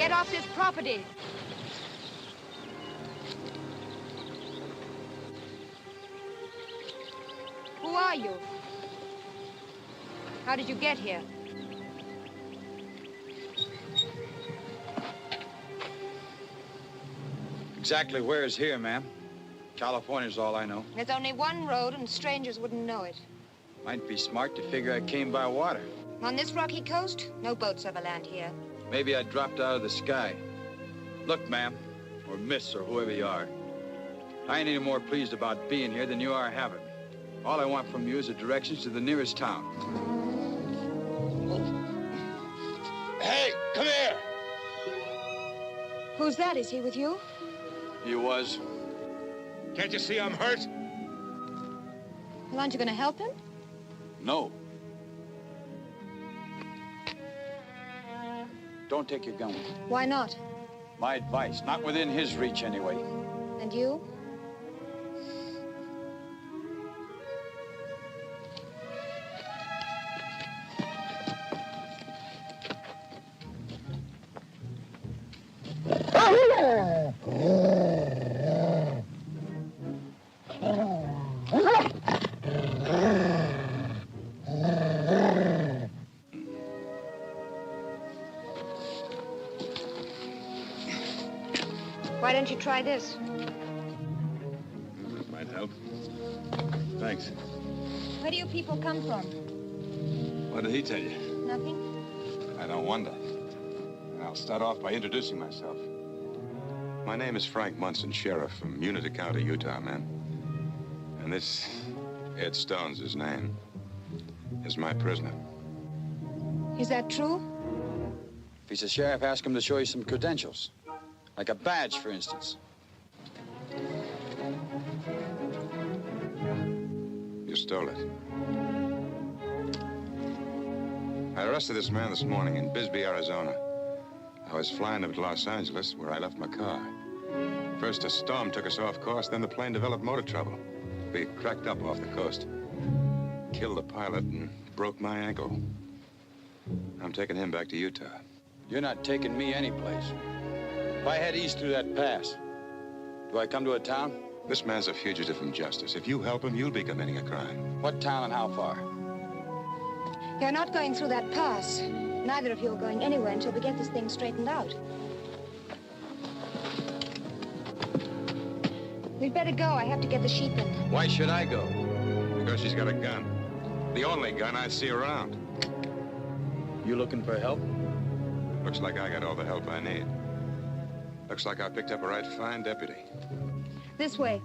Get off this property. Who are you? How did you get here? Exactly where is here, ma'am? California's all I know. There's only one road, and strangers wouldn't know it. Might be smart to figure I came by water. On this rocky coast, no boats ever land here. Maybe I dropped out of the sky. Look, ma'am, or miss, or whoever you are, I ain't any more pleased about being here than you are having me. All I want from you is the directions to the nearest town. Hey, come here! Who's that? Is he with you? He was. Can't you see I'm hurt? Well, aren't you going to help him? No. Don't take your gun with you. Why not? My advice, not within his reach anyway. And you? Why don't you try this? Help? Thanks. Where do you people come from? What did he tell you? Nothing? I don't wonder. I'll start off by introducing myself. My name is Frank Munson, sheriff from Unity County, Utah, man. And this, Ed Stone's his name, is my prisoner. Is that true? If he's a sheriff, ask him to show you some credentials. Like a badge, for instance. You stole it. I arrested this man this morning in Bisbee, Arizona. I was flying over to Los Angeles, where I left my car. First, a storm took us off course, then the plane developed motor trouble. We cracked up off the coast. Killed the pilot and broke my ankle. I'm taking him back to Utah. You're not taking me anyplace. If I head east through that pass, do I come to a town? This man's a fugitive from justice. If you help him, you'll be committing a crime. What town and how far? You're not going through that pass. Neither of you are going anywhere until we get this thing straightened out. We'd better go. I have to get the sheep in. Why should I go? Because she's got a gun. The only gun I see around. You looking for help? Looks like I got all the help I need. Looks like I picked up a right fine deputy. This way.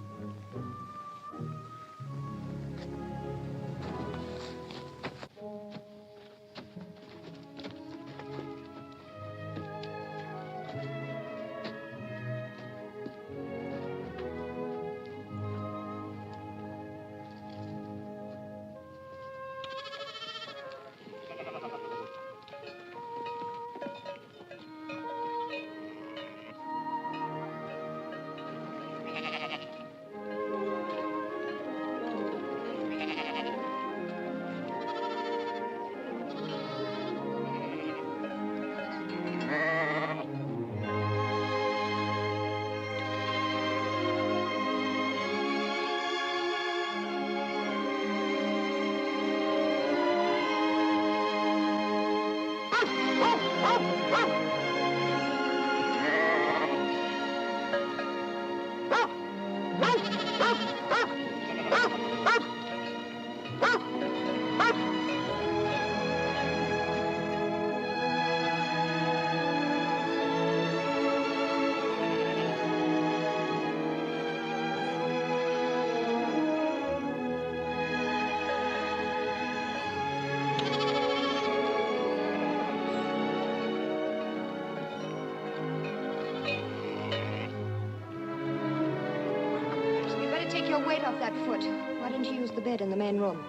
Weight off that foot. Why don't you use the bed in the main room?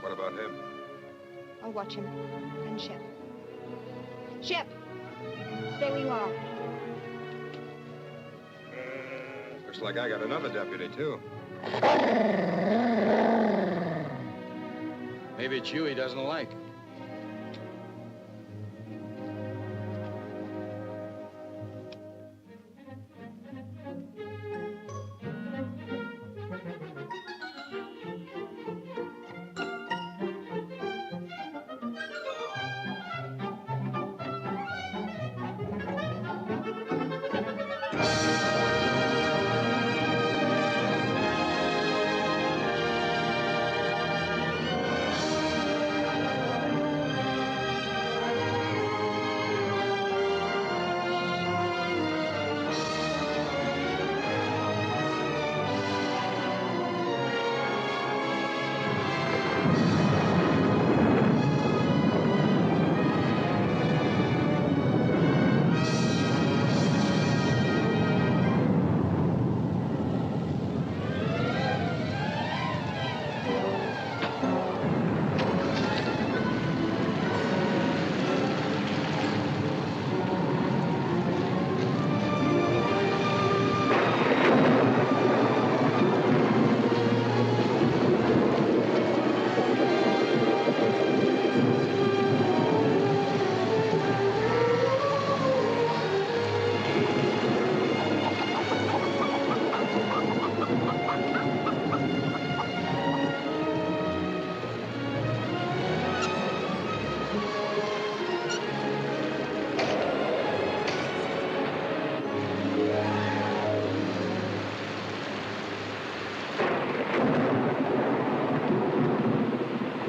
What about him? I'll watch him. And Shep. Shep! Stay where you are. Looks like I got another deputy, too. Maybe it's you he doesn't like.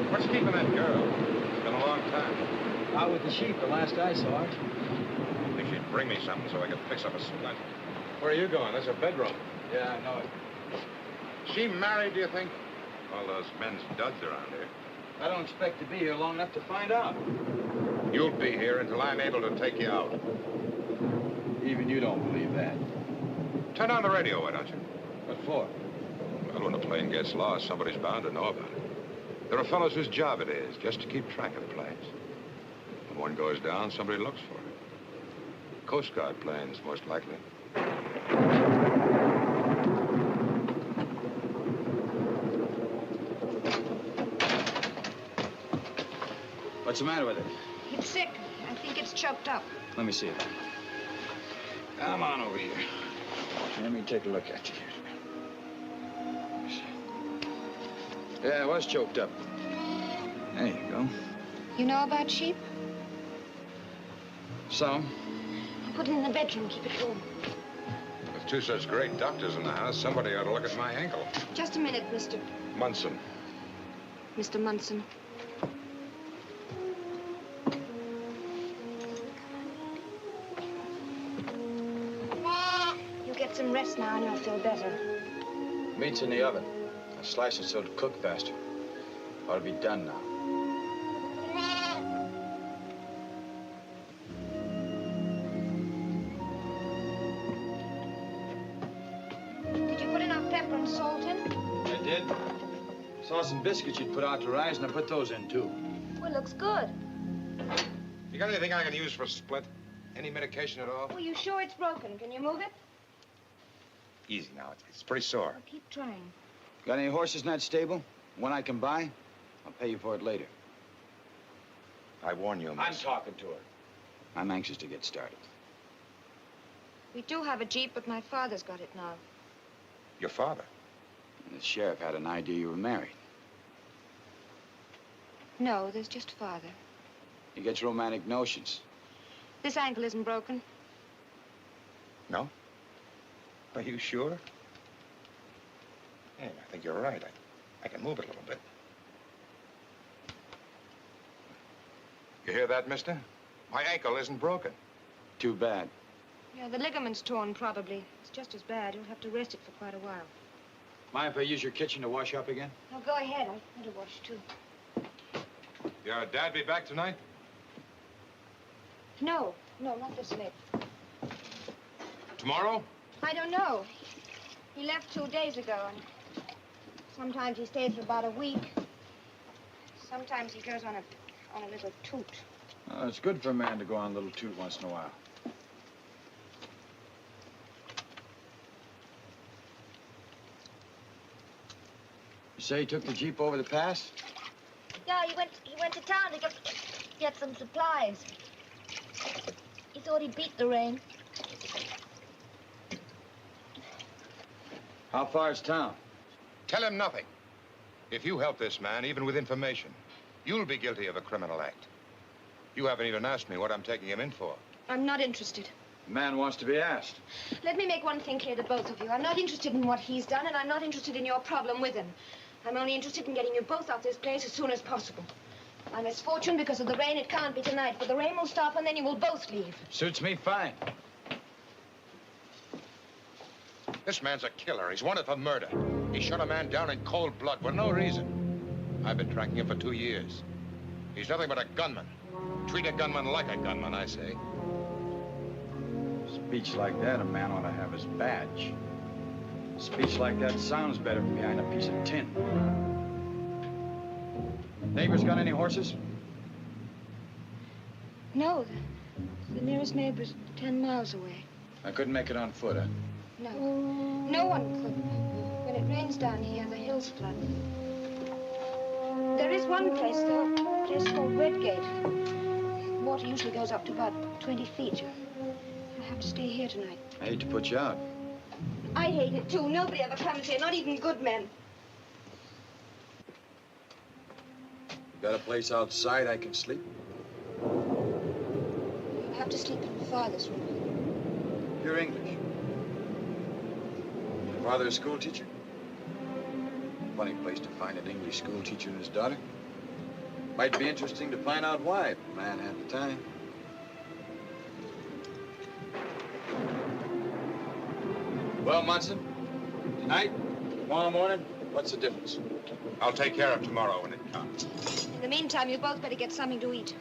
What's keeping that girl? It's been a long time. Out with the sheep, the last I saw her. I think she'd bring me something so I could fix up a splint. Where are you going? There's a bedroom. Yeah, I know it. She married, do you think? All those men's duds around here. I don't expect to be here long enough to find out. You'll be here until I'm able to take you out. Even you don't believe that. Turn on the radio, why don't you? What for? Well, when a plane gets lost, somebody's bound to know about it. There are fellows whose job it is just to keep track of planes. When one goes down, somebody looks for it. Coast Guard planes, most likely. What's the matter with it? It's sick. I think it's choked up. Let me see it. Come on over here. Let me take a look at you. Yeah, it was choked up. There you go. You know about sheep? Some. Put it in the bedroom. Keep it warm. With two such great doctors in the house, somebody ought to look at my ankle. Just a minute, Mr. Munson. Mr. Munson. You get some rest now and you'll feel better. Meat's in the oven. I slice it so it'll cook faster. Ought to be done now. Did you put enough pepper and salt in? I did. Saw some biscuits you'd put out to rise, and I put those in, too. Well, it looks good. You got anything I can use for a split? Any medication at all? Well, you sure it's broken? Can you move it? Easy now. It's pretty sore. Well, keep trying. Got any horses in that stable? One I can buy? I'll pay you for it later. I warn you, miss. I'm talking to her. I'm anxious to get started. We do have a Jeep, but my father's got it now. Your father? And the sheriff had an idea you were married. No, there's just father. He gets romantic notions. This ankle isn't broken. No? Are you sure? Yeah, I think you're right. I can move it a little bit. You hear that, mister? My ankle isn't broken. Too bad. Yeah, the ligament's torn, probably. It's just as bad. You'll have to rest it for quite a while. Mind if I use your kitchen to wash up again? No, go ahead. I want to wash, too. Your dad be back tonight? No, not this late. Tomorrow? I don't know. He left 2 days ago, and sometimes he stays for about a week. Sometimes he goes on a little toot. Oh, it's good for a man to go on a little toot once in a while. You say he took the Jeep over the pass? Yeah, he went to town to get some supplies. He thought he'd beat the rain. How far is town? Tell him nothing. If you help this man, even with information, you'll be guilty of a criminal act. You haven't even asked me what I'm taking him in for. I'm not interested. The man wants to be asked. Let me make one thing clear to both of you. I'm not interested in what he's done, and I'm not interested in your problem with him. I'm only interested in getting you both off this place as soon as possible. My misfortune, because of the rain, it can't be tonight, but the rain will stop, and then you will both leave. Suits me fine. This man's a killer. He's wanted for murder. He shot a man down in cold blood for no reason. I've been tracking him for 2 years. He's nothing but a gunman. Treat a gunman like a gunman, I say. Speech like that, a man ought to have his badge. Speech like that sounds better from behind a piece of tin. Neighbors got any horses? No, the nearest neighbor's 10 miles away. I couldn't make it on foot, huh? No, no one could. When it rains down here, the hills flood. There is one place, though, a place called Redgate. Water usually goes up to about 20 feet. I have to stay here tonight. I hate to put you out. I hate it, too. Nobody ever comes here, not even good men. Got a place outside I can sleep? You have to sleep in Father's room. You're English. Father a school teacher? Funny place to find an English school teacher and his daughter. Might be interesting to find out why, if the man had the time. Well, Munson, tonight, tomorrow morning, what's the difference? I'll take care of tomorrow when it comes. In the meantime, you both better get something to eat.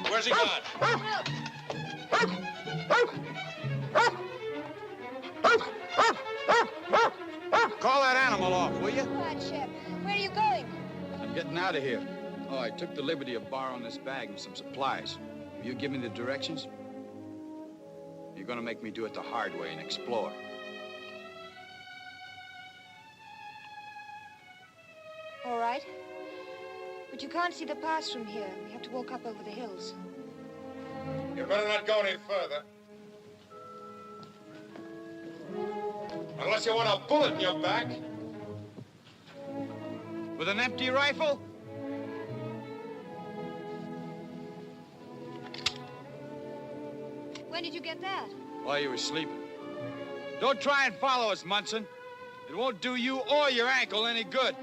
Where's he gone? Call that animal off, will you? All right, Shep. Where are you going? I'm getting out of here. Oh, I took the liberty of borrowing this bag and some supplies. Will you give me the directions? You're gonna make me do it the hard way and explore. All right. But you can't see the pass from here. We have to walk up over the hills. You better not go any further. Unless you want a bullet in your back. With an empty rifle? When did you get that? while you were sleeping. Don't try and follow us, Munson. It won't do you or your ankle any good.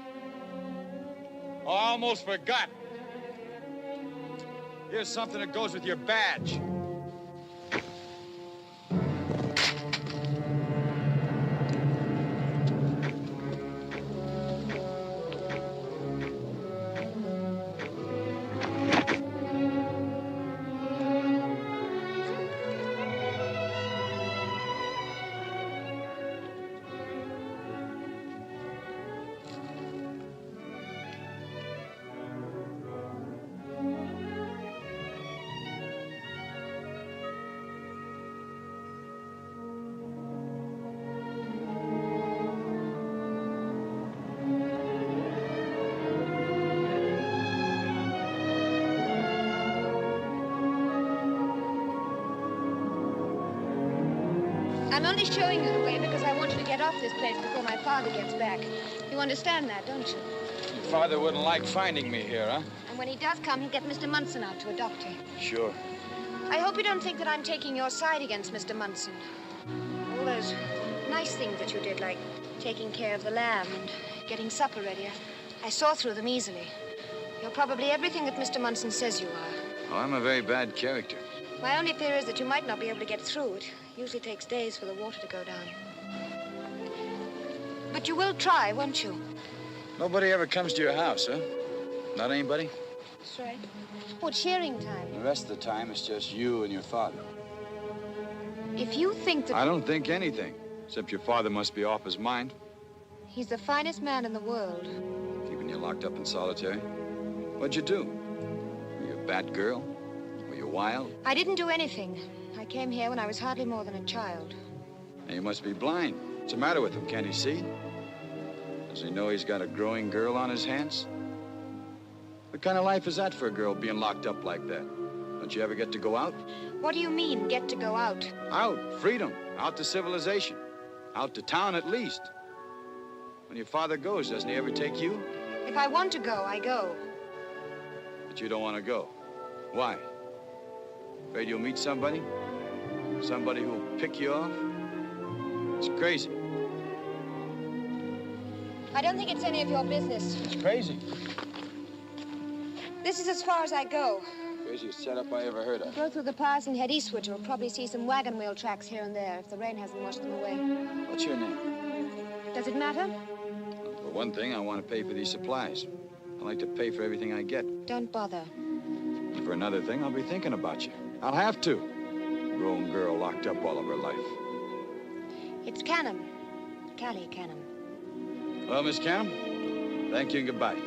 Oh, I almost forgot. Here's something that goes with your badge. I'm only showing you the way because I want you to get off this place before my father gets back. You understand that, don't you? Your father wouldn't like finding me here, huh? And when he does come, he'll get Mr. Munson out to a doctor. Sure. I hope you don't think that I'm taking your side against Mr. Munson. All those nice things that you did, like taking care of the lamb and getting supper ready, I saw through them easily. You're probably everything that Mr. Munson says you are. Oh, I'm a very bad character. My only fear is that you might not be able to get through. It usually takes days for the water to go down. But you will try, won't you? Nobody ever comes to your house, huh? Not anybody? That's right. Oh, it's shearing time. The rest of the time, it's just you and your father. If you think that... I don't think anything, except your father must be off his mind. He's the finest man in the world. Keeping you locked up in solitary? What'd you do? Were you a bad girl? Were you wild? I didn't do anything. I came here when I was hardly more than a child. And you must be blind. What's the matter with him? Can't he see? Does he know he's got a growing girl on his hands? What kind of life is that for a girl being locked up like that? Don't you ever get to go out? What do you mean, get to go out? Out, freedom, out to civilization, out to town at least. When your father goes, doesn't he ever take you? If I want to go, I go. But you don't want to go. Why? Afraid you'll meet somebody? Somebody who'll pick you off? It's crazy. I don't think it's any of your business. It's crazy. This is as far as I go. Craziest setup I ever heard of. Go through the pass and head eastward. You'll probably see some wagon wheel tracks here and there if the rain hasn't washed them away. What's your name? Does it matter? Well, for one thing, I want to pay for these supplies. I like to pay for everything I get. Don't bother. And for another thing, I'll be thinking about you. I'll have to. Grown girl locked up all of her life. It's Canham. Callie Canham. Well, Miss Canham, thank you and goodbye.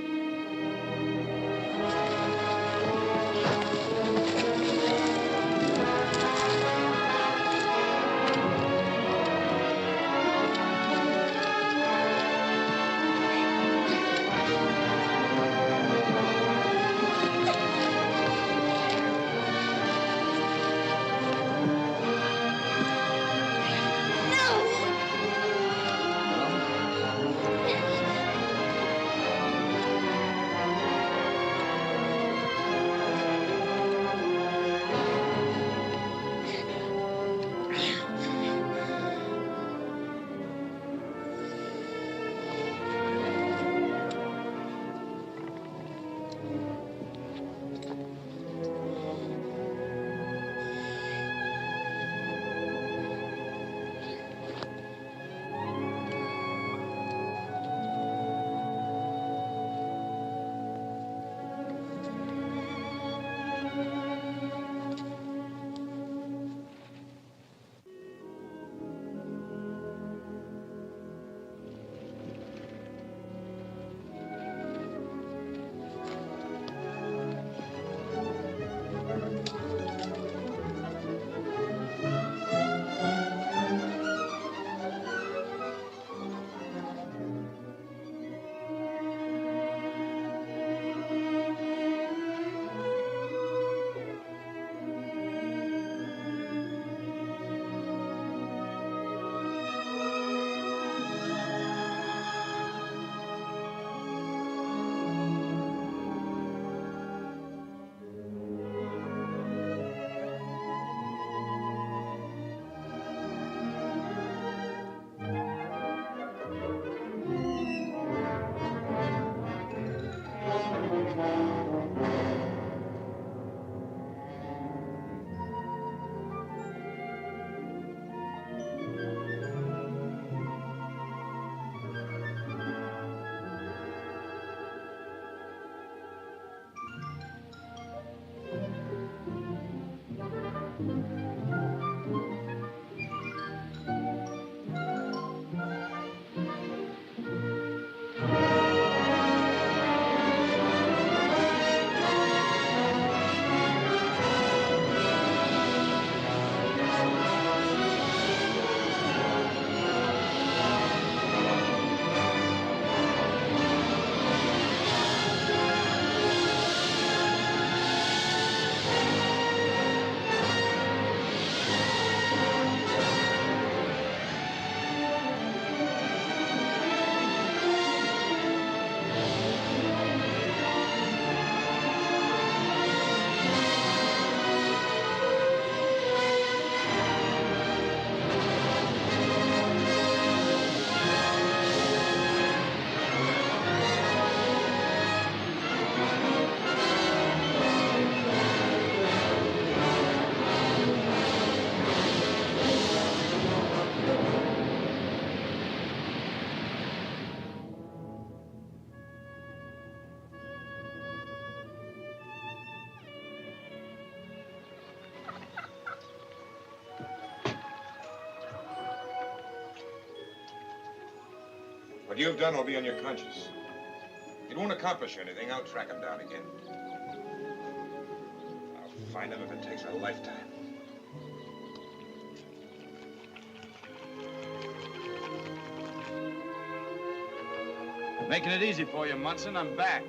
What you've done will be on your conscience. It won't accomplish anything. I'll track him down again. I'll find him if it takes a lifetime. Making it easy for you, Munson. I'm back.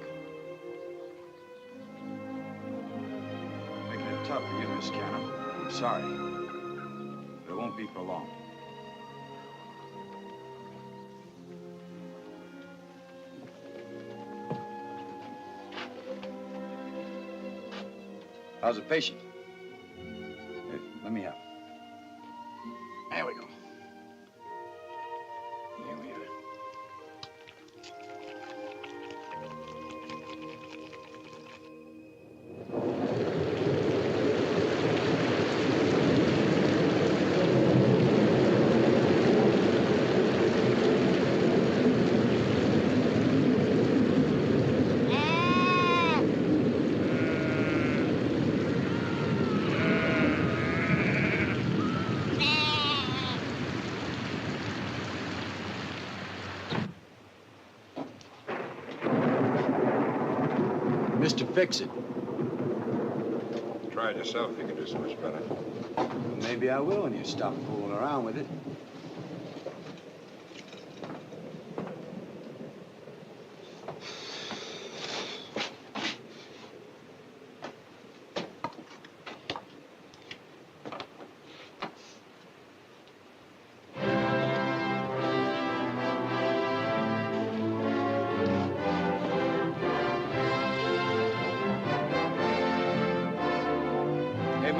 Making it tough for you, Miss Cannon. I'm sorry. But it won't be for long. How's the patient? Here, let me help. There we go. Here we are. Mr. Fix-It. Try it yourself. You can do so much better. Well, maybe I will when you stop fooling around with it.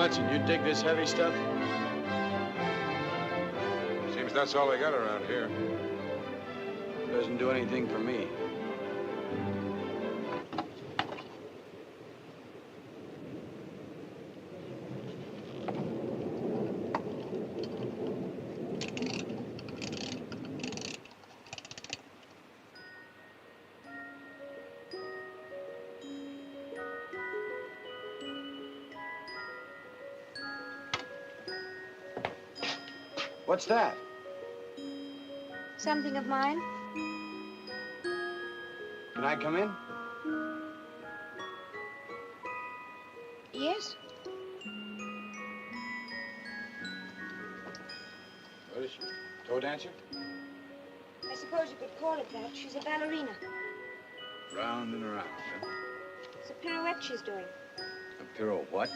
Munson, you dig this heavy stuff? Seems that's all they got around here. Doesn't do anything for me. What's that? Something of mine. Can I come in? Yes? What is she? Toe dancer? I suppose you could call it that. She's a ballerina. Round and around, huh? It's a pirouette she's doing. A pirouette what?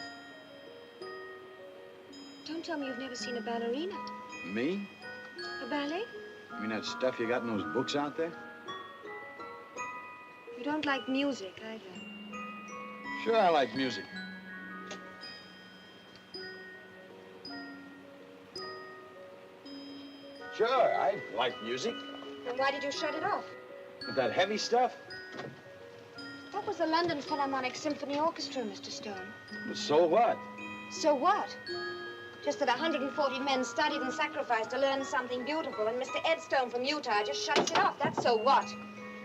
Don't tell me you've never seen a ballerina. Me? A ballet? You mean that stuff you got in those books out there? You don't like music either. Sure, I like music. Sure, I like music. Then why did you shut it off? With that heavy stuff? That was the London Philharmonic Symphony Orchestra, Mr. Stone. Well, so what? So what? Just that 140 men studied and sacrificed to learn something beautiful, and Mr. Ed Stone from Utah just shuts it off. That's so what?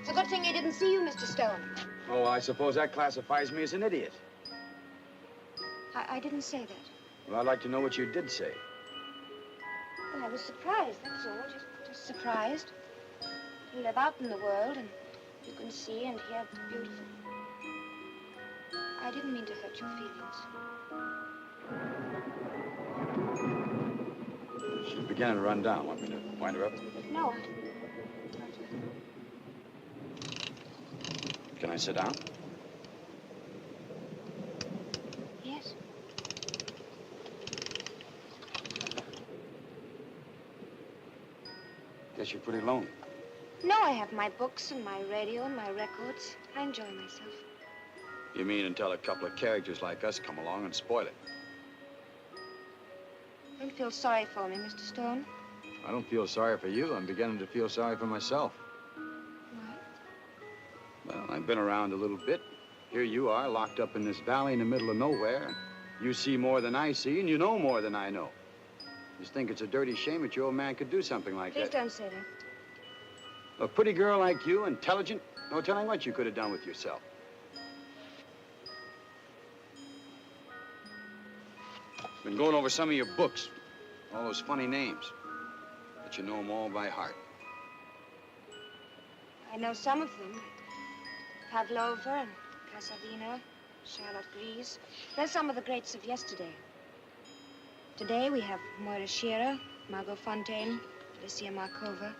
It's a good thing they didn't see you, Mr. Stone. Oh, I suppose that classifies me as an idiot. I didn't say that. Well, I'd like to know what you did say. Well, I was surprised, that's all. Just surprised. You live out in the world, and you can see and hear the beautiful. I didn't mean to hurt your feelings. She's beginning to run down. Want me to wind her up? No, Can I sit down? Yes. Guess you're pretty lonely. No, I have my books and my radio and my records. I enjoy myself. You mean until a couple of characters like us come along and spoil it? Don't feel sorry for me, Mr. Stone. I don't feel sorry for you. I'm beginning to feel sorry for myself. Why? Well, I've been around a little bit. Here you are, locked up in this valley in the middle of nowhere. You see more than I see, and you know more than I know. Just think it's a dirty shame that your old man could do something like Please that. don't say that. A pretty girl like you, intelligent, no telling what you could have done with yourself. Been going over some of your books, all those funny names, but you know them all by heart. I know some of them. Pavlova and Kasavina, Charlotte Grise. They're some of the greats of yesterday. Today we have Moira Shearer, Margot Fontaine, Alicia Markova.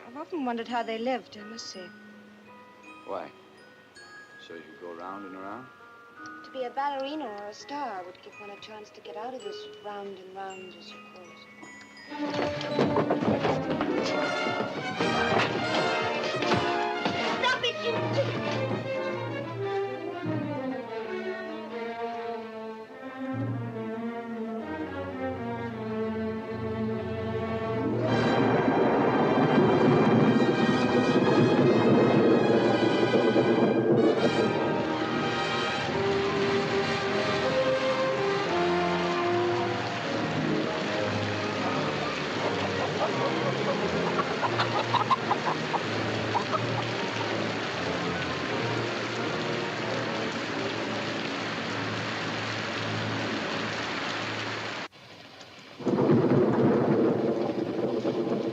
I've often wondered how they lived, I must say. Why? So you could go round and around? To be a ballerina or a star would give one a chance to get out of this round and round, as you call it. Stop it, you...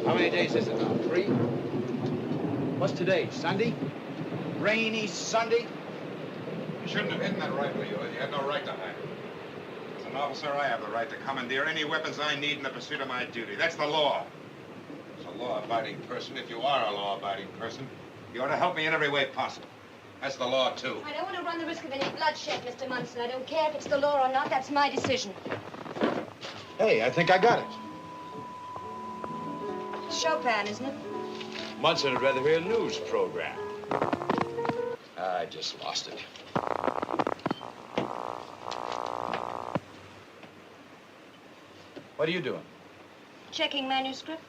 How many days is it now? 3? What's today? Sunday? Rainy Sunday? You shouldn't have hidden that rifle of yours. You had no right to hide it. As an officer, I have the right to commandeer any weapons I need in the pursuit of my duty. That's the law. As a law-abiding person, if you are a law-abiding person, you ought to help me in every way possible. That's the law, too. I don't want to run the risk of any bloodshed, Mr. Munson. I don't care if it's the law or not. That's my decision. Hey, I think I got it. Chopin, isn't it? Munson would rather hear a news program. I just lost it. What are you doing? Checking manuscript.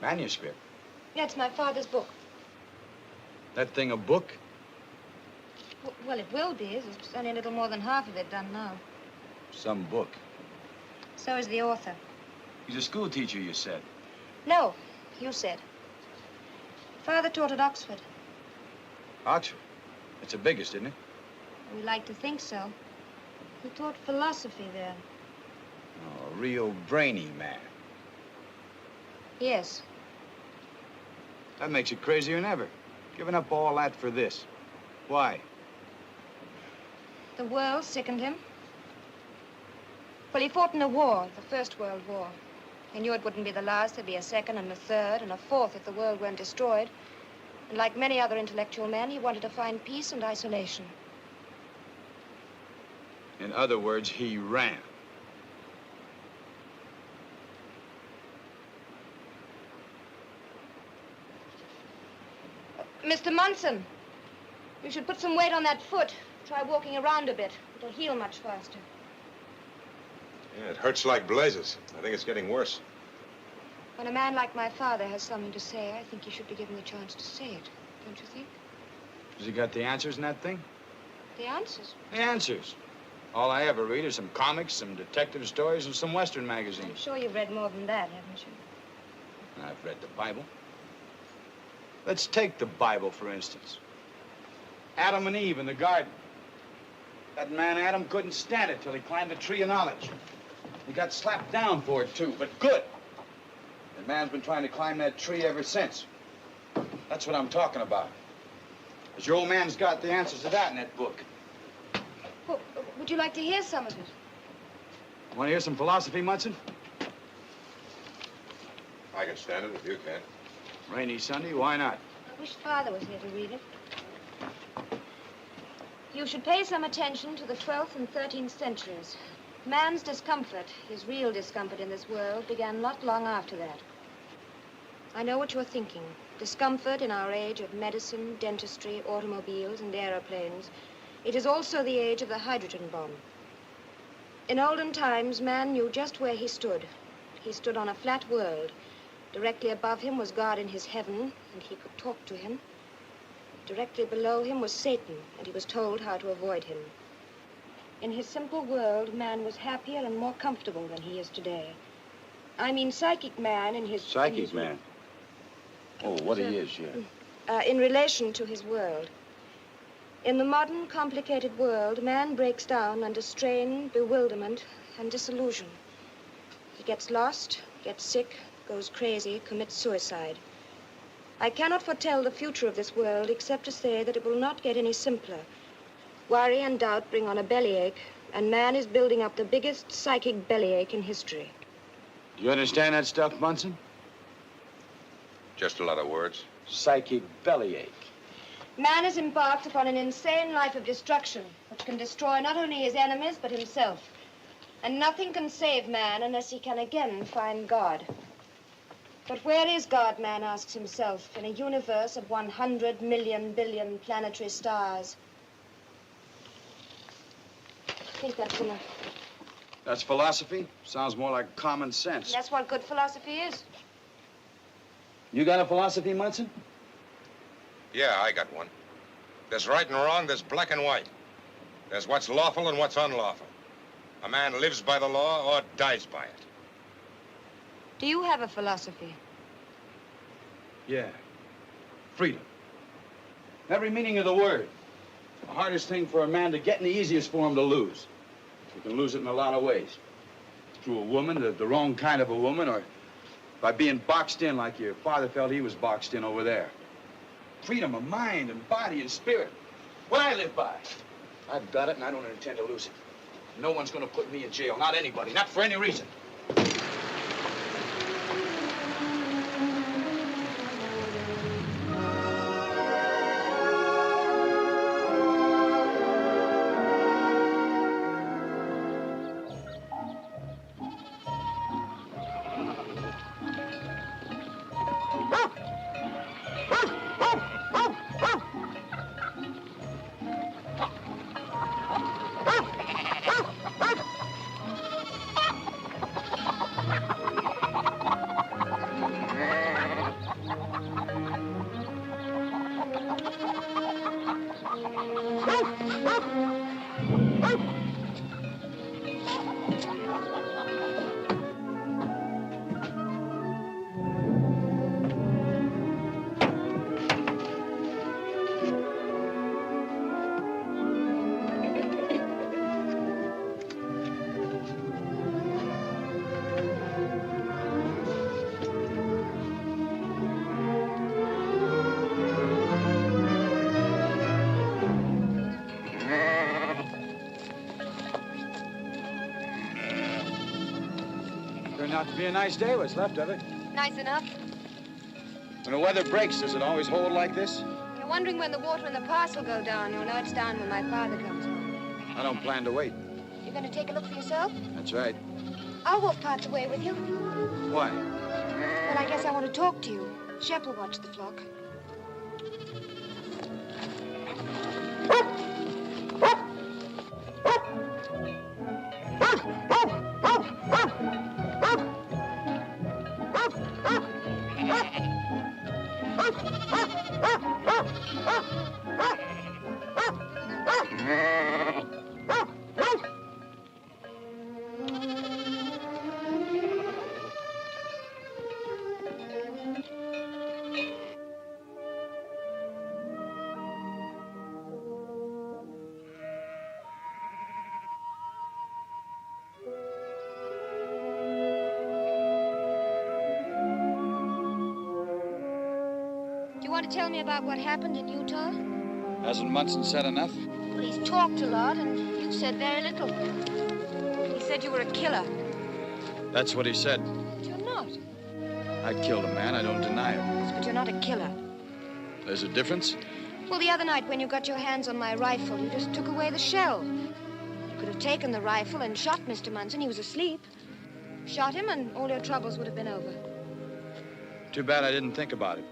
Manuscript? Yeah, it's my father's book. That thing a book? Well, it will be. There's only a little more than half of it done now. Some book. So is the author. He's a school teacher, you said. No, you said. Father taught at Oxford. Oxford? It's the biggest, isn't it? We like to think so. He taught philosophy there. Oh, a real brainy man. Yes. That makes it crazier than ever. Giving up all that for this. Why? The world sickened him. Well, he fought in a war, the First World War. He knew it wouldn't be the last. There'd be a second and a third and a fourth if the world weren't destroyed. And like many other intellectual men, he wanted to find peace and isolation. In other words, he ran. Mr. Munson, you should put some weight on that foot. Try walking around a bit. It'll heal much faster. Yeah, it hurts like blazes. I think it's getting worse. When a man like my father has something to say, I think he should be given the chance to say it. Don't you think? Has he got the answers in that thing? The answers? The answers. All I ever read are some comics, some detective stories, and some Western magazines. I'm sure you've read more than that, haven't you? I've read the Bible. Let's take the Bible, for instance. Adam and Eve in the garden. That man Adam couldn't stand it till he climbed the tree of knowledge. He got slapped down for it, too, but good. And man's been trying to climb that tree ever since. That's what I'm talking about. Because your old man's got the answers to that in that book. Well, would you like to hear some of it? Want to hear some philosophy, Munson? I can stand it if you can. Rainy Sunday, why not? I wish Father was here to read it. You should pay some attention to the 12th and 13th centuries. Man's discomfort, his real discomfort in this world, began not long after that. I know what you're thinking. Discomfort in our age of medicine, dentistry, automobiles, and aeroplanes. It is also the age of the hydrogen bomb. In olden times, man knew just where he stood. He stood on a flat world. Directly above him was God in his heaven, and he could talk to him. Directly below him was Satan, and he was told how to avoid him. In his simple world, man was happier and more comfortable than he is today. I mean psychic man in his... Psychic man? Oh, what he is, yeah. In relation to his world. In the modern, complicated world, man breaks down under strain, bewilderment, and disillusion. He gets lost, gets sick, goes crazy, commits suicide. I cannot foretell the future of this world except to say that it will not get any simpler. Worry and doubt bring on a bellyache, and man is building up the biggest psychic bellyache in history. Do you understand that stuff, Munson? Just a lot of words. Psychic bellyache. Man has embarked upon an insane life of destruction, which can destroy not only his enemies, but himself. And nothing can save man unless he can again find God. But where is God, man asks himself, in a universe of 100 million billion planetary stars? I think that's enough. That's philosophy? Sounds more like common sense. That's what good philosophy is. You got a philosophy, Munson? Yeah, I got one. There's right and wrong, there's black and white. There's what's lawful and what's unlawful. A man lives by the law or dies by it. Do you have a philosophy? Yeah. Freedom. Every meaning of the word. The hardest thing for a man to get and the easiest for him to lose. You can lose it in a lot of ways. Through a woman, the wrong kind of a woman, or by being boxed in like your father felt he was boxed in over there. Freedom of mind and body and spirit. What I live by. I've got it and I don't intend to lose it. No one's gonna put me in jail. Not anybody. Not for any reason. Turned out to be a nice day, what's left of it. Nice enough. When the weather breaks, does it always hold like this? You're wondering when the water in the pass will go down. You'll know it's down when my father comes home. I don't plan to wait. You're going to take a look for yourself? That's right. I'll walk part the way with you. Why? Well, I guess I want to talk to you. Shep will watch the flock. Do you want to tell me about what happened in Utah? Hasn't Munson said enough? Well, he's talked a lot, and you've said very little. He said you were a killer. That's what he said. But you're not. I killed a man, I don't deny it. But you're not a killer. There's a difference? Well, the other night when you got your hands on my rifle, you just took away the shell. You could have taken the rifle and shot Mr. Munson. He was asleep. Shot him, and all your troubles would have been over. Too bad I didn't think about it.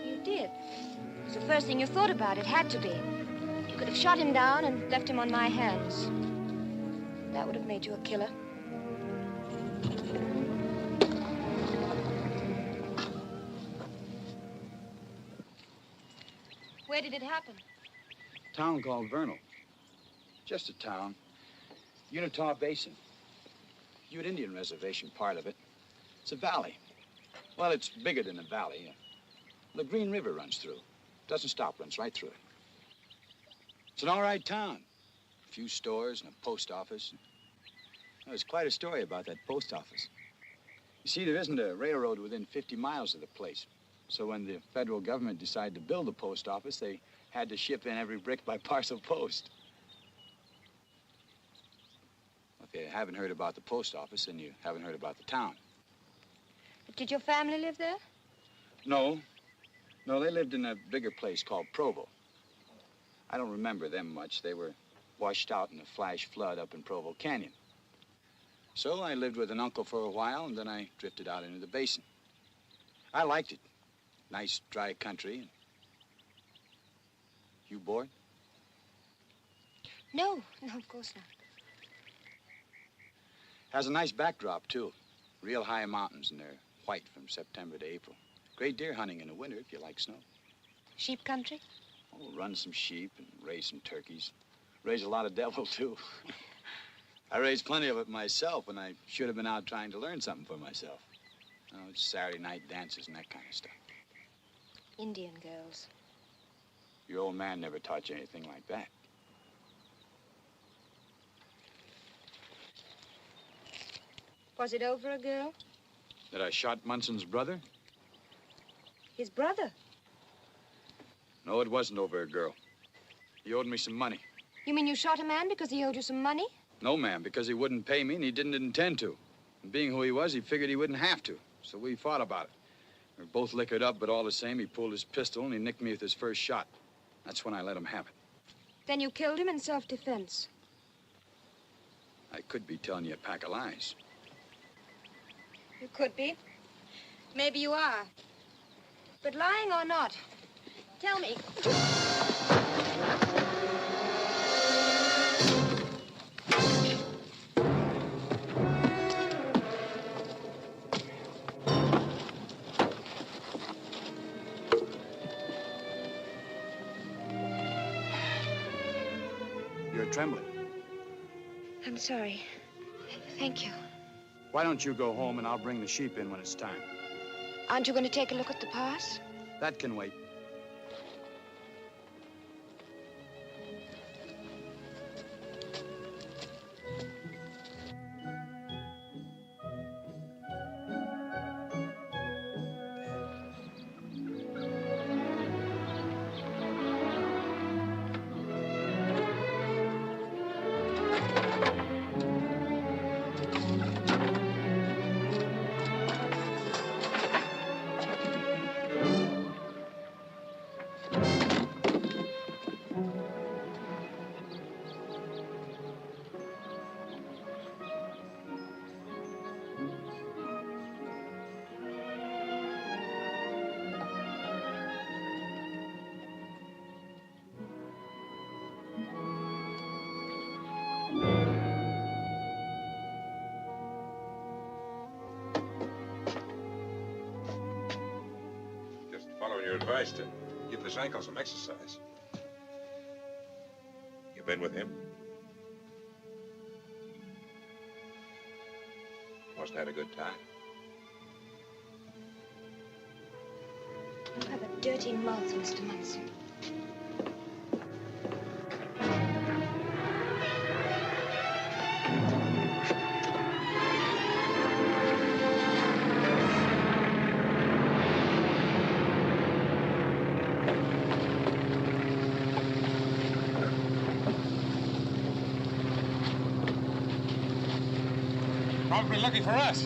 You did. It was the first thing you thought about. It had to be. You could have shot him down and left him on my hands. That would have made you a killer. Where did it happen? A town called Vernal. Just a town. Unitah Basin. Ute Indian Reservation, part of it. It's a valley. Well, it's bigger than a valley. The Green River runs through. Doesn't stop, runs right through it. It's an all right town. A few stores and a post office. There's quite a story about that post office. You see, there isn't a railroad within 50 miles of the place. So when the federal government decided to build the post office, they had to ship in every brick by parcel post. If you haven't heard about the post office, then you haven't heard about the town. Did your family live there? No. No, they lived in a bigger place called Provo. I don't remember them much. They were washed out in a flash flood up in Provo Canyon. So I lived with an uncle for a while, and then I drifted out into the basin. I liked it. Nice, dry country. You bored? No, of course not. Has a nice backdrop, too. Real high mountains, and they're white from September to April. Great deer hunting in the winter if you like snow. Sheep country? Oh, run some sheep and raise some turkeys. Raise a lot of devil, too. I raised plenty of it myself when I should have been out trying to learn something for myself. Oh, it's Saturday night dances and that kind of stuff. Indian girls. Your old man never taught you anything like that. Was it over a girl? That I shot Munson's brother? His brother? No, it wasn't over a girl. He owed me some money. You mean you shot a man because he owed you some money? No, ma'am, because he wouldn't pay me and he didn't intend to. And being who he was, he figured he wouldn't have to. So we fought about it. We were both liquored up, but all the same, he pulled his pistol and he nicked me with his first shot. That's when I let him have it. Then you killed him in self-defense. I could be telling you a pack of lies. You could be. Maybe you are. But lying or not, tell me. You're trembling. I'm sorry. Thank you. Why don't you go home and I'll bring the sheep in when it's time? Aren't you going to take a look at the pass? That can wait. Your advice to give this ankle some exercise. You been with him? Must have had a good time. You have a dirty mouth, Mr. Munson. Probably looking for us.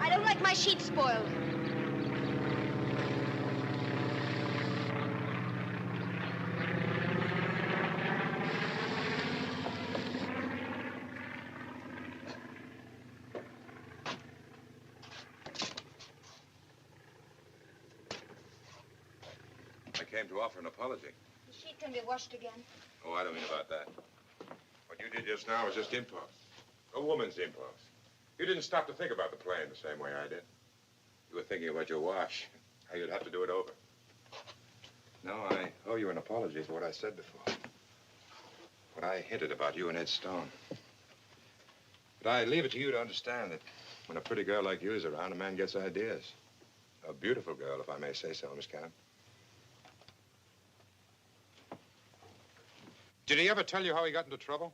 I don't like my sheep spoiled. I came to offer an apology. The sheet can be washed again. Oh, I don't mean about that. What you did just now was just impulse. A woman's impulse. You didn't stop to think about the plane the same way I did. You were thinking about your wash, how you'd have to do it over. No, I owe you an apology for what I said before. What I hinted about you and Ed Stone. But I leave it to you to understand that when a pretty girl like you is around, a man gets ideas. A beautiful girl, if I may say so, Miss Cannon. Did he ever tell you how he got into trouble?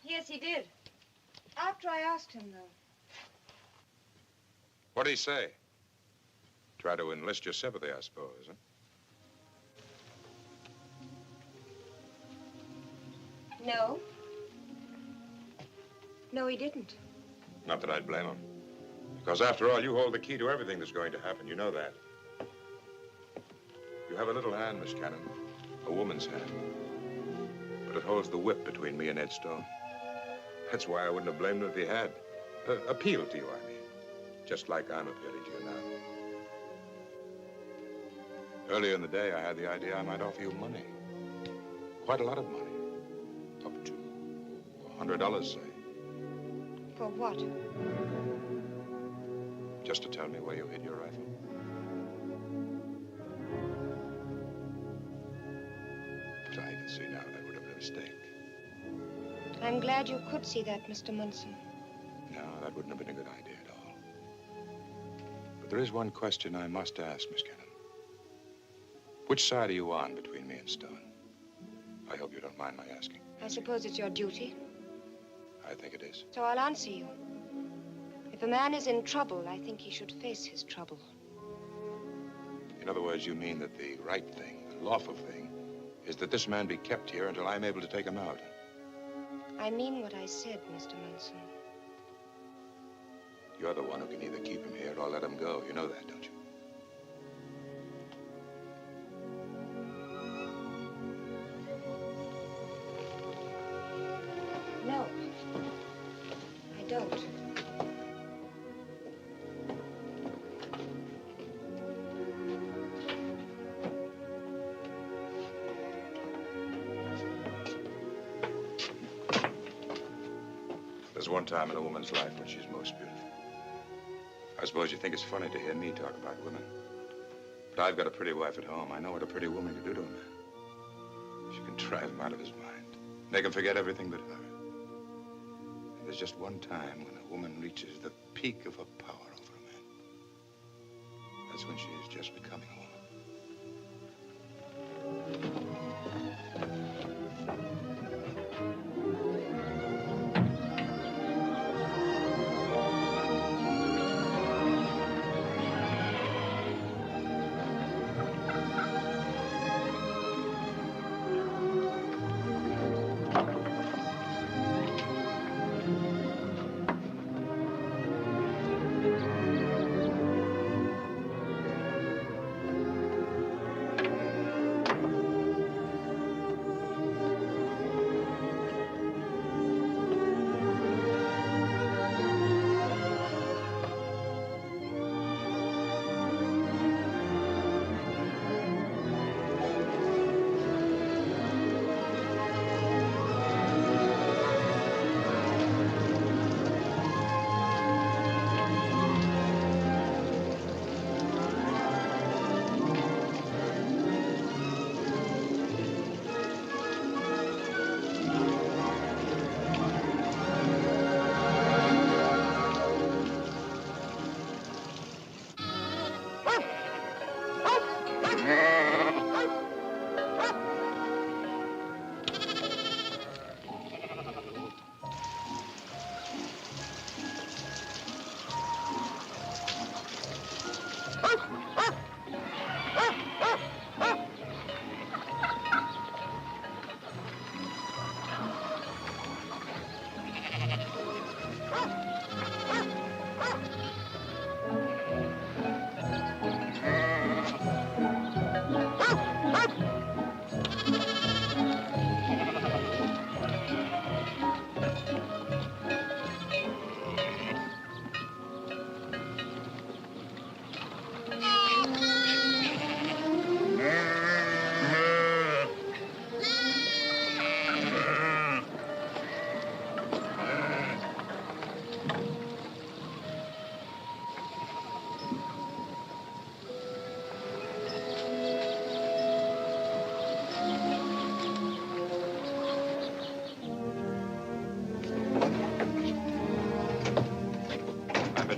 Yes, he did. After I asked him, though. What did he say? Try to enlist your sympathy, I suppose, huh? No. No, he didn't. Not that I'd blame him. Because after all, you hold the key to everything that's going to happen. You know that. You have a little hand, Miss Cannon. A woman's hand. But it holds the whip between me and Ed Stone. That's why I wouldn't have blamed him if he had. Appealed to you, I mean. Just like I'm appealing to you now. Earlier in the day, I had the idea I might offer you money. Quite a lot of money. Up to $100, say. For what? Just to tell me where you hid your rifle. But I can see now that would have been a mistake. I'm glad you could see that, Mr. Munson. No, that wouldn't have been a good idea at all. But there is one question I must ask, Miss Cannon. Which side are you on between me and Stone? I hope you don't mind my asking. I suppose it's your duty. I think it is. So I'll answer you. If a man is in trouble, I think he should face his trouble. In other words, you mean that the right thing, the lawful thing, is that this man be kept here until I'm able to take him out. I mean what I said, Mr. Munson. You're the one who can either keep him here or let him go. You know that, don't you? No, I don't. There's one time in a woman's life when she's most beautiful. I suppose you think it's funny to hear me talk about women. But I've got a pretty wife at home. I know what a pretty woman can do to a man. She can drive him out of his mind. Make him forget everything but her. And there's just one time when a woman reaches the peak of her power over a man. That's when she is just becoming a woman.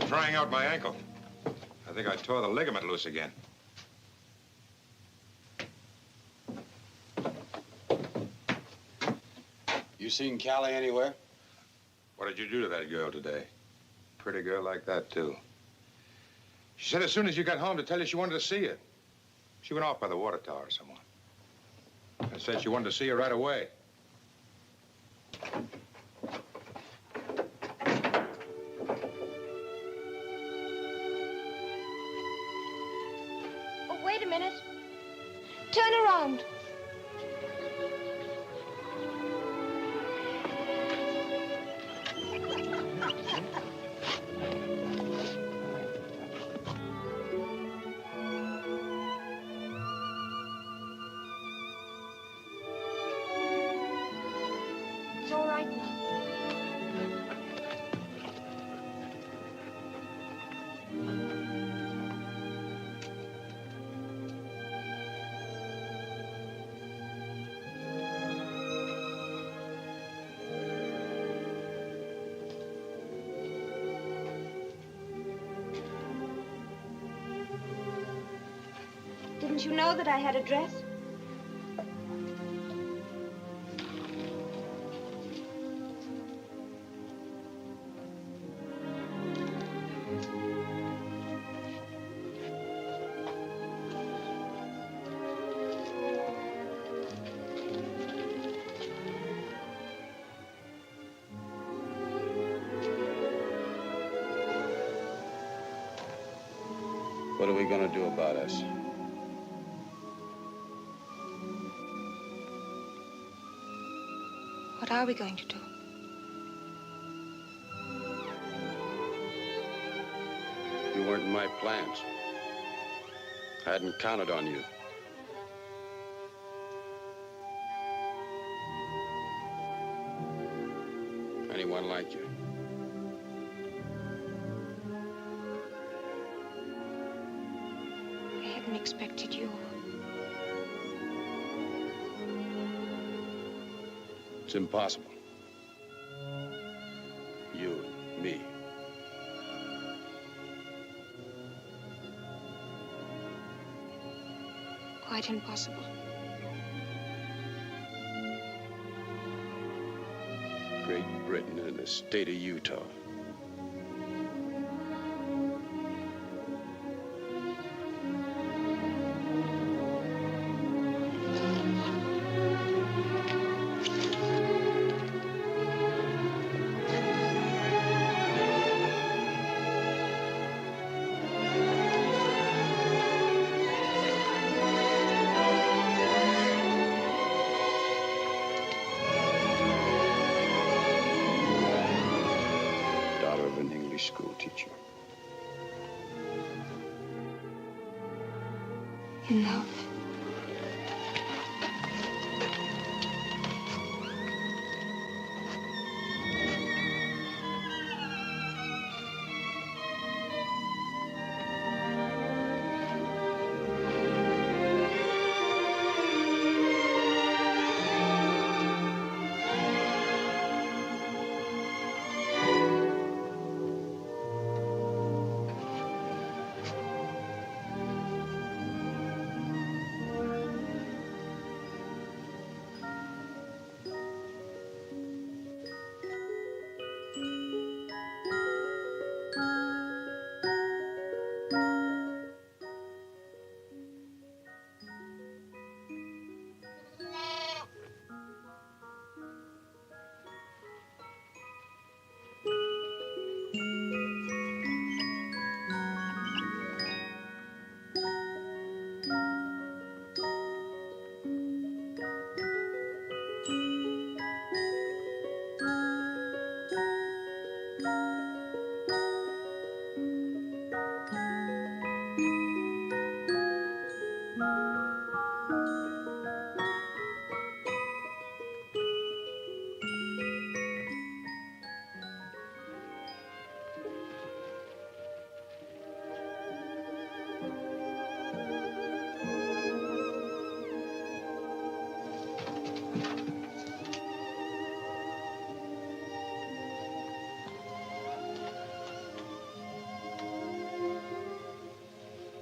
Trying out my ankle. think I tore the ligament loose again. You seen Callie anywhere? What did you do to that girl today? Pretty girl like that, too. She said as soon as you got home to tell you she wanted to see you. She went off by the water tower somewhere. And said she wanted to see you right away. Oh, wait a minute. Turn around. It's all right now. Didn't you know that I had a dress? What are we gonna do about us? What are we going to do? You weren't in my plans. I hadn't counted on you. Anyone like you? I hadn't expected you. It's impossible. You and me. Quite impossible. Great Britain and the state of Utah. School teacher. In love.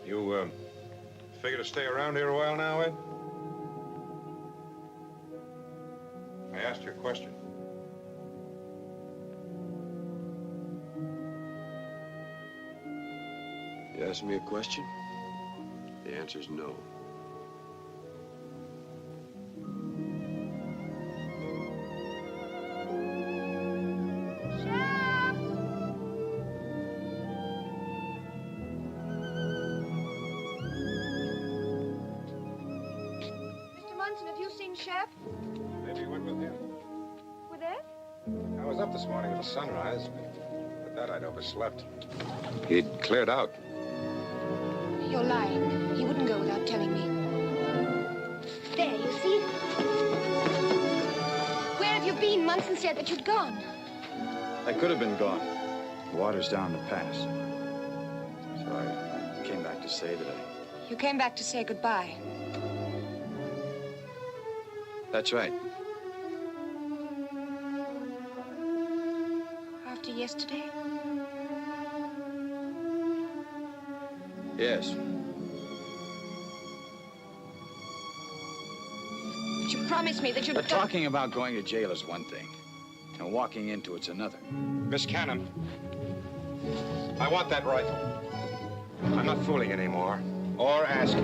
You, figure to stay around here a while now, Ed? I asked you a question. You asked me a question? The answer's no. Have you seen Shep? Maybe you went with him. With Ed? I was up this morning at the sunrise, but that I'd overslept. He'd cleared out. You're lying. He wouldn't go without telling me. There, you see? Where have you been? Munson said that you'd gone. I could have been gone. The water's down the pass. So I came back to say that You came back to say goodbye. That's right. After yesterday? Yes. But you promised me that you'd... But talking about going to jail is one thing, and walking into it's another. Miss Cannon, I want that rifle. I'm not fooling anymore, or asking.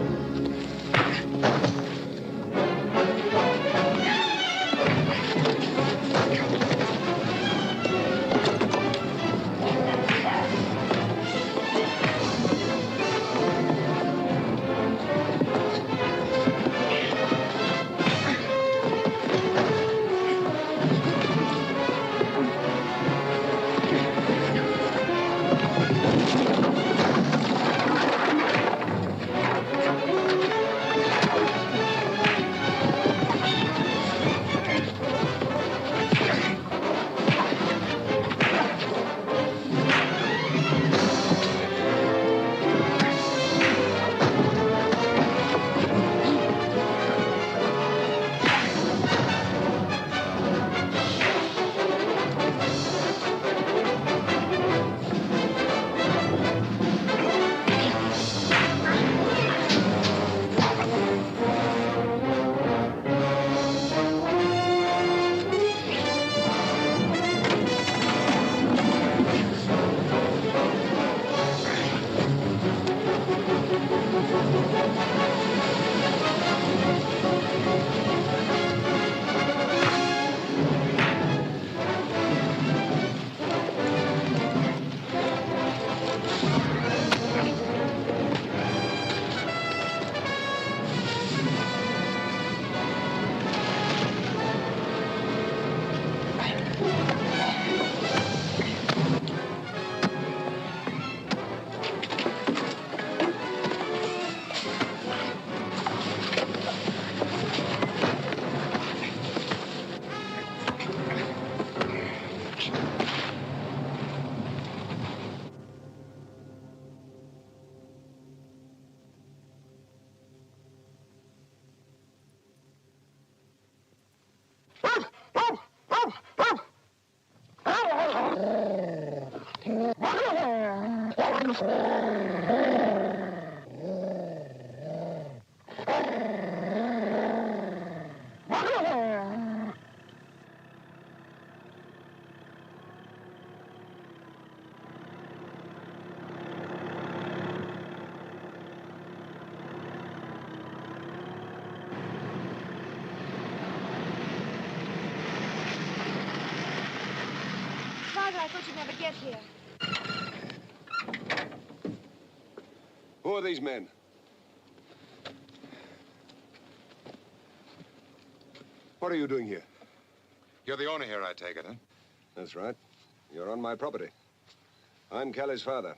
Father, I thought you'd never get here. Who are these men? What are you doing here? You're the owner here, I take it, huh? That's right. You're on my property. I'm Kelly's father.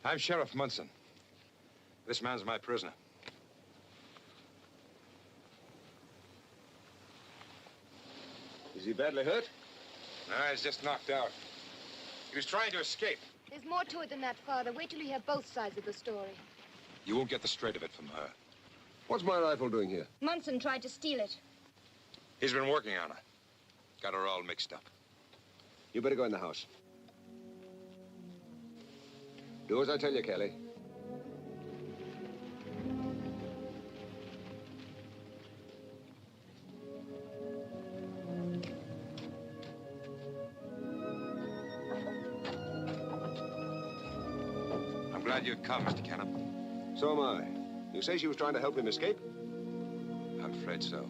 I'm Sheriff Munson. This man's my prisoner. Is he badly hurt? No, he's just knocked out. He was trying to escape. There's more to it than that, Father. Wait till you hear both sides of the story. You won't get the straight of it from her. What's my rifle doing here? Munson tried to steal it. He's been working on her. Got her all mixed up. You better go in the house. Do as I tell you, Kelly. glad you've come, Mr. Cannon. So am I. You say she was trying to help him escape? I'm afraid so.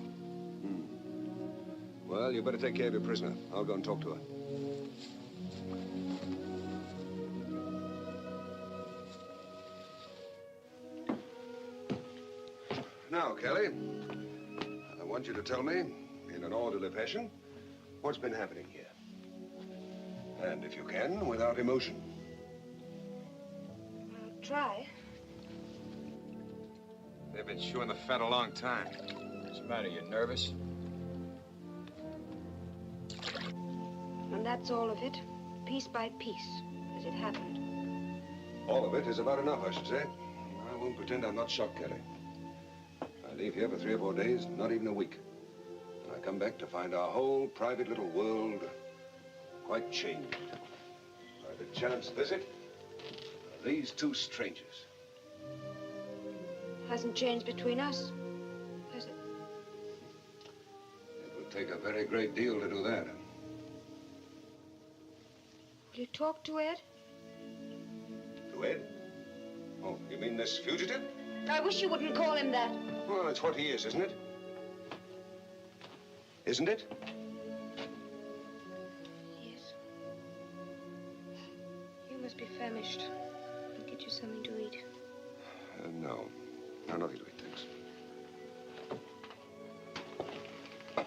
Well, you better take care of your prisoner. I'll go and talk to her. Now, Kelly, I want you to tell me, in an orderly fashion, what's been happening here. And if you can, without emotion. I'll try. They've been chewing the fat a long time. What's the matter? You nervous? And that's all of it, piece by piece, as it happened. All of it is about enough, I should say. I won't pretend I'm not shocked, Kelly. I leave here for 3 or 4 days, not even a week. And I come back to find our whole private little world quite changed. By the chance visit of these 2 strangers. Hasn't changed between us, has it? It would take a very great deal to do that. Will you talk to Ed? To Ed? Oh, you mean this fugitive? I wish you wouldn't call him that. Well, that's what he is, isn't it? Isn't it? Yes. You must be famished. I'll get you something to eat. No. No, nothing to eat, thanks.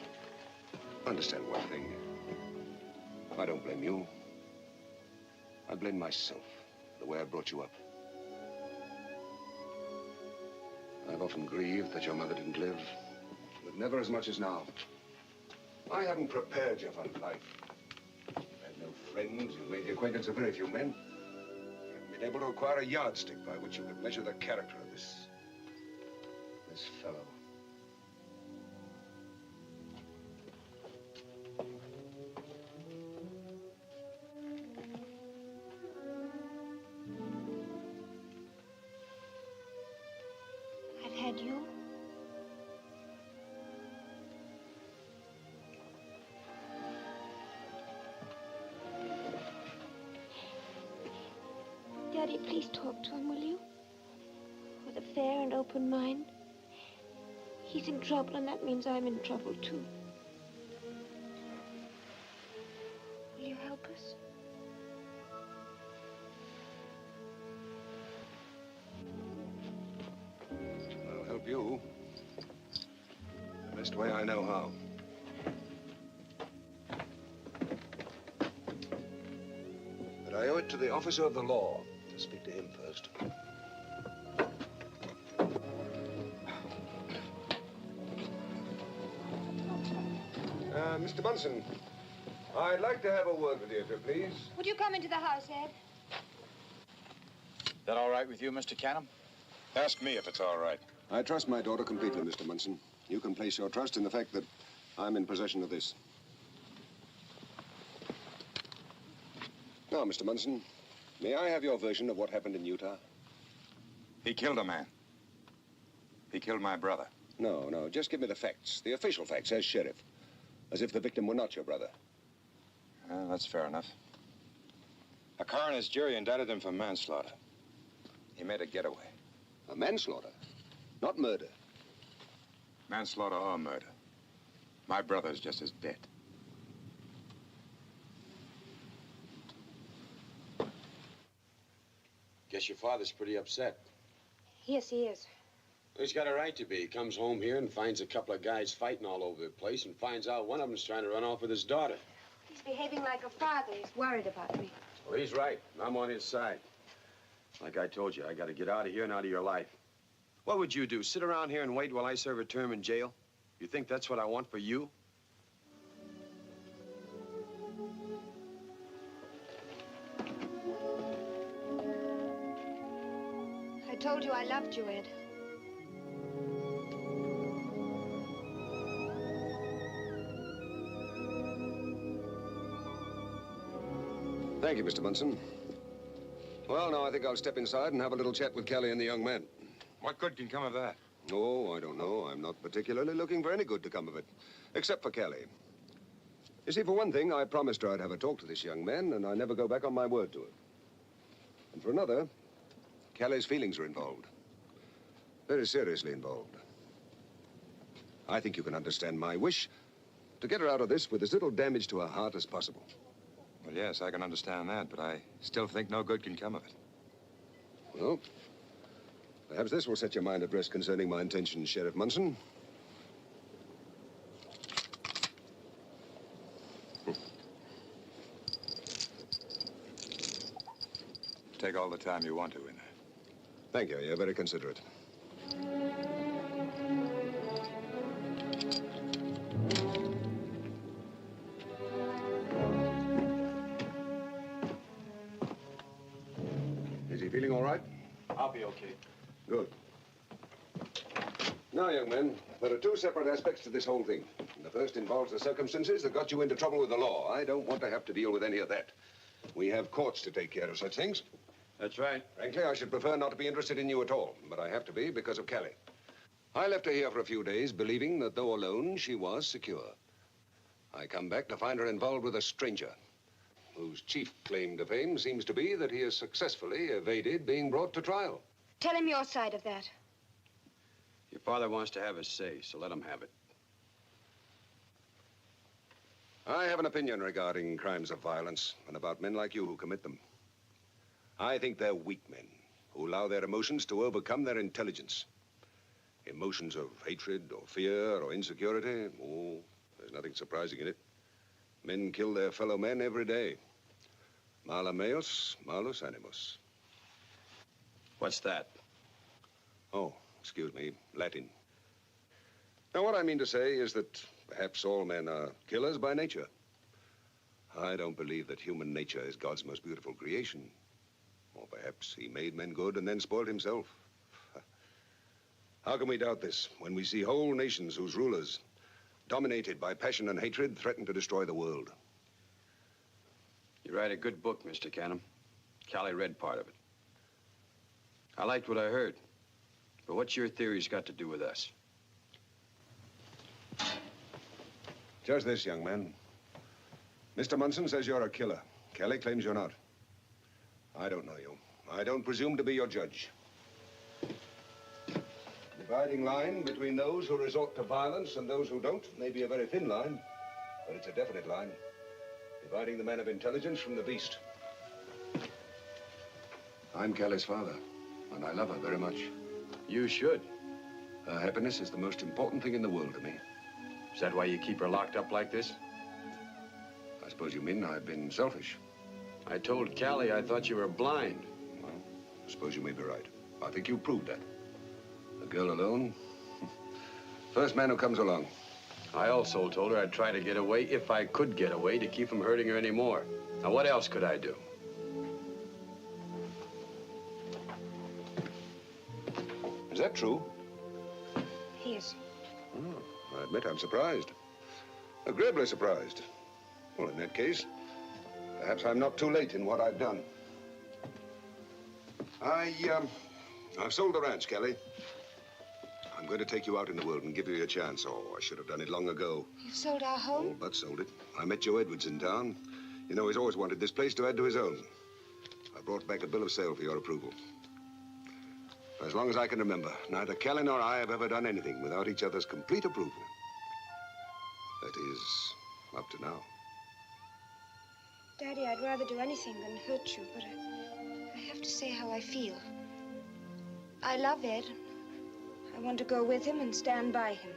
Understand one thing. I don't blame you. I blame myself, the way I brought you up. I've often grieved that your mother didn't live, but never as much as now. I haven't prepared you for life. You had no friends, you made the acquaintance of very few men. You haven't been able to acquire a yardstick by which you could measure the character of this fellow. I've had you. Daddy, please talk to him, will you? With a fair and open mind. He's in trouble, and that means I'm in trouble, too. Will you help us? I'll help you the best way I know how. But I owe it to the officer of the law to speak to him first. Mr. Bunsen, I'd like to have a word with you, if you please. Would you come into the house, Ed? That all right with you, Mr. Cannon? Ask me if it's all right. I trust my daughter completely, Mr. Munson. You can place your trust in the fact that I'm in possession of this. Now, Mr. Munson, may I have your version of what happened in Utah? He killed a man. He killed my brother. No, just give me the facts, the official facts, as sheriff. As if the victim were not your brother. Well, that's fair enough. A coroner's jury indicted him for manslaughter. He made a getaway. A manslaughter, not murder. Manslaughter or murder. My brother's just as dead. Guess your father's pretty upset. Yes, he is. He's got a right to be. He comes home here and finds a couple of guys fighting all over the place and finds out one of them's trying to run off with his daughter. He's behaving like a father. He's worried about me. Well, he's right. I'm on his side. Like I told you, I got to get out of here and out of your life. What would you do? Sit around here and wait while I serve a term in jail? You think that's what I want for you? I told you I loved you, Ed. Thank you, Mr. Munson. Well, now I think I'll step inside and have a little chat with Kelly and the young man. What good can come of that? Oh, I don't know. I'm not particularly looking for any good to come of it, except for Kelly. You see, for one thing, I promised her I'd have a talk to this young man, and I never go back on my word to her. And for another, Kelly's feelings are involved. Very seriously involved. I think you can understand my wish to get her out of this with as little damage to her heart as possible. Well, yes, I can understand that, but I still think no good can come of it. Well, perhaps this will set your mind at rest concerning my intentions, Sheriff Munson. Take all the time you want to in there. Thank you. You're very considerate. Is he feeling all right? I'll be okay. Good. Now, young men, there are two separate aspects to this whole thing. The first involves the circumstances that got you into trouble with the law. I don't want to have to deal with any of that. We have courts to take care of such things. That's right. Frankly, I should prefer not to be interested in you at all, but I have to be because of Callie. I left her here for a few days, believing that though alone, she was secure. I come back to find her involved with a stranger, whose chief claim to fame seems to be that he has successfully evaded being brought to trial. Tell him your side of that. Your father wants to have his say, so let him have it. I have an opinion regarding crimes of violence and about men like you who commit them. I think they're weak men who allow their emotions to overcome their intelligence. Emotions of hatred or fear or insecurity, oh, there's nothing surprising in it. Men kill their fellow men every day. Mala meos, malus animus. What's that? Oh, excuse me, Latin. Now, what I mean to say is that perhaps all men are killers by nature. I don't believe that human nature is God's most beautiful creation. Or perhaps he made men good and then spoiled himself. How can we doubt this when we see whole nations whose rulers, dominated by passion and hatred, threaten to destroy the world? You write a good book, Mr. Canham. Callie read part of it. I liked what I heard. But what's your theories got to do with us? Just this, young man. Mr. Munson says you're a killer. Kelly claims you're not. I don't know you. I don't presume to be your judge. The dividing line between those who resort to violence and those who don't may be a very thin line, but it's a definite line, dividing the man of intelligence from the beast. I'm Kelly's father, and I love her very much. You should. Her happiness is the most important thing in the world to me. Is that why you keep her locked up like this? I suppose you mean I've been selfish. I told Callie I thought you were blind. Well, I suppose you may be right. I think you proved that. A girl alone? First man who comes along. I also told her I'd try to get away, if I could get away, to keep from hurting her anymore. Now, what else could I do? Is that true? Yes. Oh, I admit I'm surprised. Agreeably surprised. Well, in that case, perhaps I'm not too late in what I've done. I've sold the ranch, Kelly. I'm going to take you out in the world and give you a chance. Oh, I should have done it long ago. You've sold our home? All but sold it. I met Joe Edwards in town. You know, he's always wanted this place to add to his own. I brought back a bill of sale for your approval. For as long as I can remember, neither Kelly nor I have ever done anything without each other's complete approval. That is, up to now. Daddy, I'd rather do anything than hurt you, but I have to say how I feel. I love Ed. I want to go with him and stand by him.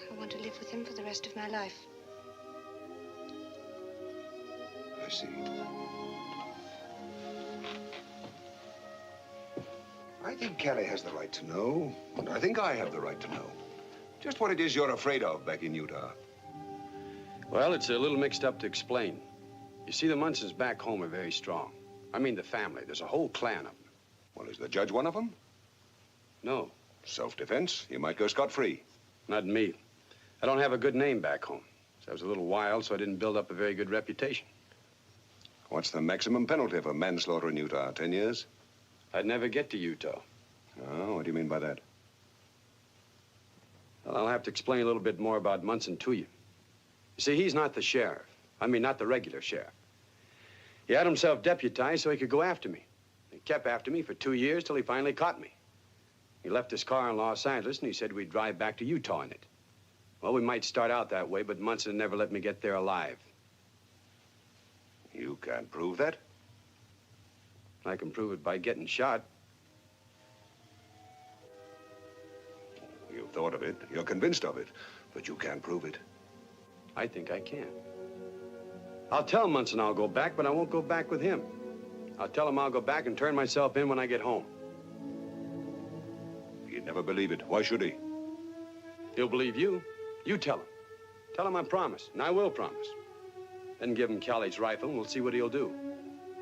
I want to live with him for the rest of my life. I see. I think Kelly has the right to know, and I think I have the right to know just what it is you're afraid of back in Utah. Well, it's a little mixed up to explain. You see, the Munsons back home are very strong. I mean the family. There's a whole clan of them. Well, is the judge one of them? No, Self-defense. You might go scot-free. not me. I don't have a good name back home. I was a little wild, so I didn't build up a very good reputation. What's the maximum penalty for manslaughter in Utah? 10 years? I'd never get to Utah. Oh, what do you mean by that? Well, I'll have to explain a little bit more about Munson to you. You see, he's not the sheriff. I mean, not the regular sheriff. He had himself deputized so he could go after me. kept after me for 2 years till he finally caught me. He left his car in Los Angeles, and he said we'd drive back to Utah in it. Well, we might start out that way, but Munson never let me get there alive. You can't prove that? I can prove it by getting shot. You've thought of it. You're convinced of it. But you can't prove it. I think I can. I'll tell Munson I'll go back, but I won't go back with him. I'll tell him I'll go back and turn myself in when I get home. He'd never believe it. Why should he? He'll believe you. You tell him. Tell him I promise, and I will promise. Then give him Callie's rifle, and we'll see what he'll do.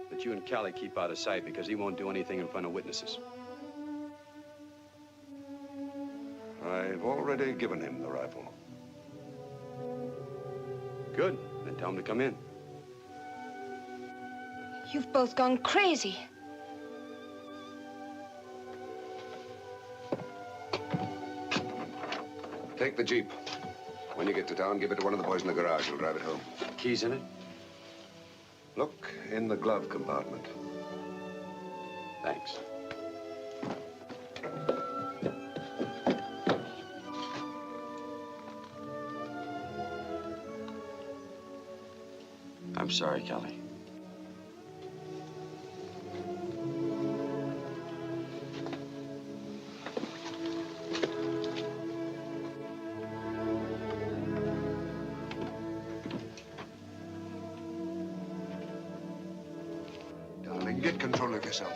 But you and Callie keep out of sight, because he won't do anything in front of witnesses. I've already given him the rifle. Good. Then tell him to come in. You've both gone crazy. Take the Jeep. When you get to town, give it to one of the boys in the garage. He'll drive it home. Keys in it? Look in the glove compartment. Thanks. I'm sorry, Callie. Darling, get control of yourself.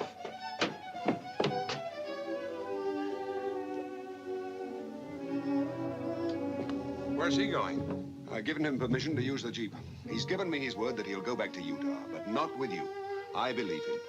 Where's he going? I've given him permission to use the Jeep. He's given me his word that he'll go back to Utah, but not with you. I believe him.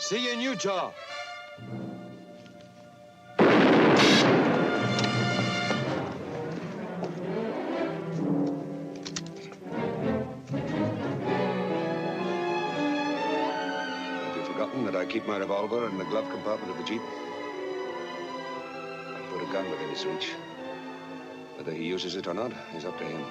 See you in Utah. Have you forgotten that I keep my revolver in the glove compartment of the Jeep? I put a gun within his reach. Whether he uses it or not is up to him.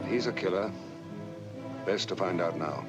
He's a killer. Best to find out now.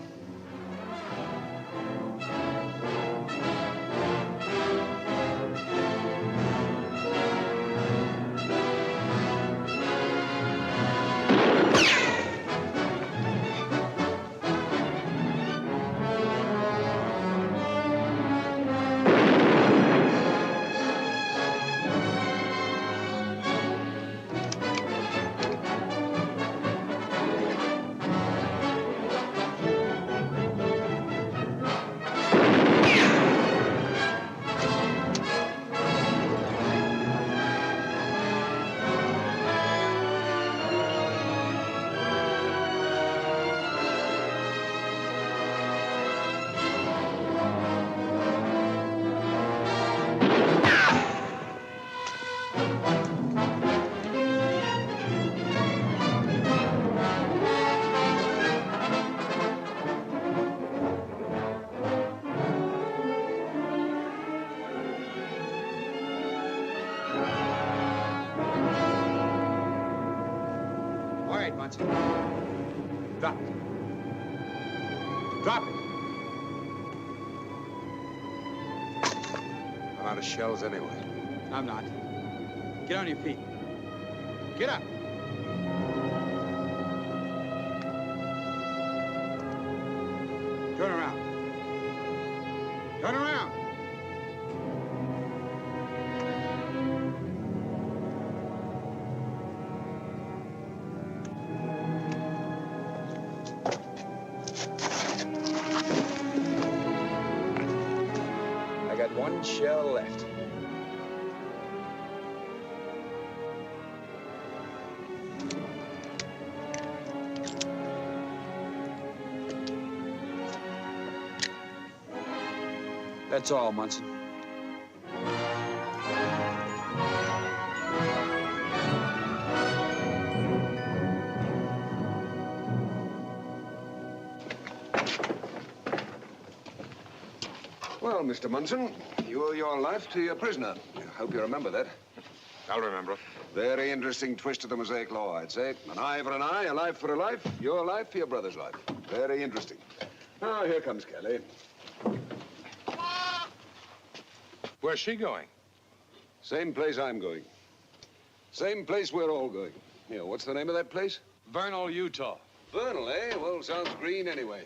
Munson. Drop it. Drop it. I'm out of shells anyway. I'm not. Get on your feet. Get up. Turn around. Turn around. I got one shell left. That's all, Munson. Well, Mr. Munson, you owe your life to your prisoner. I hope you remember that. I'll remember it. Very interesting twist of the Mosaic Law, I'd say. An eye for an eye, a life for a life, your life for your brother's life. Very interesting. Now, here comes Kelly. Where's she going? Same place I'm going. Same place we're all going. Here, what's the name of that place? Vernal, Utah. Vernal, eh? Well, sounds green anyway.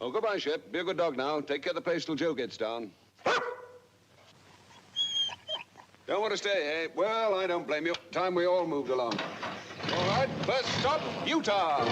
Oh, goodbye, Shep. Be a good dog now. Take care of the place till Joe gets down. Don't want to stay, eh? Well, I don't blame you. Time we all moved along. All right, first stop, Utah.